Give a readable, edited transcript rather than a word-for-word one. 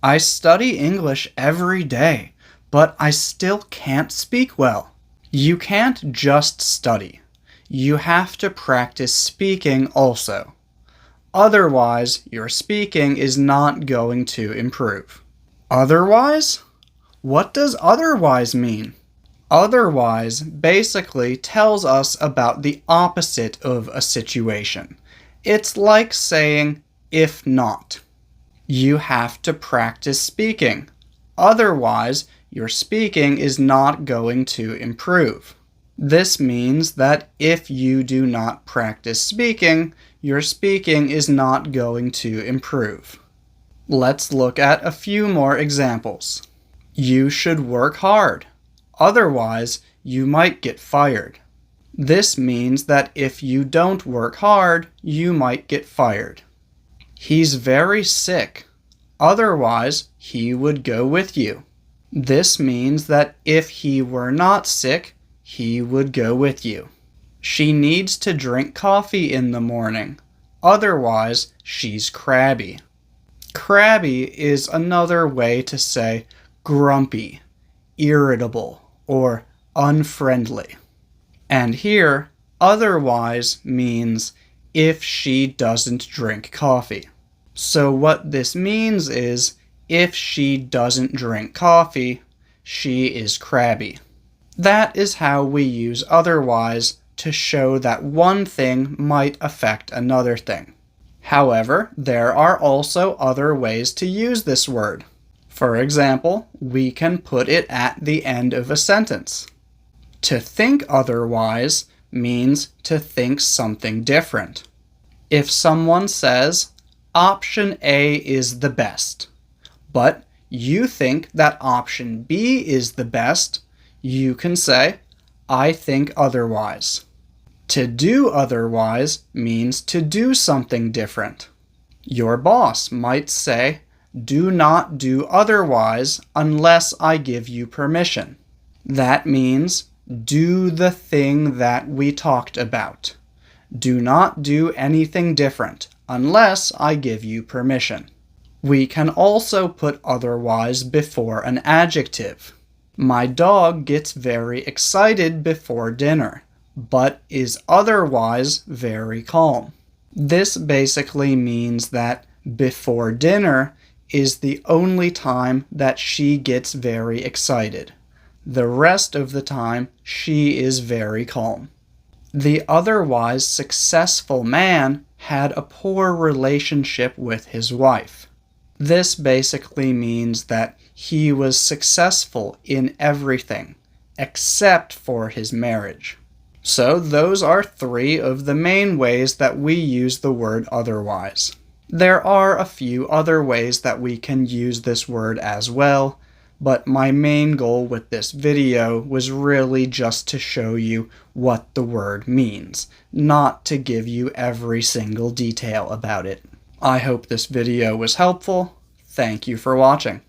I study English every day, but I still can't speak well. You can't just study. You have to practice speaking also. Otherwise, your speaking is not going to improve. Otherwise? What does otherwise mean? Otherwise basically tells us about the opposite of a situation. It's like saying, if not. You have to practice speaking. Otherwise, your speaking is not going to improve. This means that if you do not practice speaking, your speaking is not going to improve. Let's look at a few more examples. You should work hard. Otherwise, you might get fired. This means that if you don't work hard, you might get fired. He's very sick. Otherwise, he would go with you. This means that if he were not sick, he would go with you. She needs to drink coffee in the morning. Otherwise, she's crabby. Crabby is another way to say grumpy, irritable, or unfriendly. And here, otherwise means if she doesn't drink coffee. So what this means is if she doesn't drink coffee, she is crabby. That is how we use otherwise to show that one thing might affect another thing. However, there are also other ways to use this word. For example, we can put it at the end of a sentence. To think otherwise means to think something different. If someone says, option A is the best, but you think that option B is the best, you can say, I think otherwise. To do otherwise means to do something different. Your boss might say, do not do otherwise unless I give you permission. That means do the thing that we talked about. Do not do anything different unless I give you permission. We can also put otherwise before an adjective. My dog gets very excited before dinner, but is otherwise very calm. This basically means that before dinner is the only time that she gets very excited. The rest of the time, she is very calm. The otherwise successful man had a poor relationship with his wife. This basically means that he was successful in everything, except for his marriage. So those are 3 of the main ways that we use the word otherwise. There are a few other ways that we can use this word as well, but my main goal with this video was really just to show you what the word means, not to give you every single detail about it. I hope this video was helpful. Thank you for watching.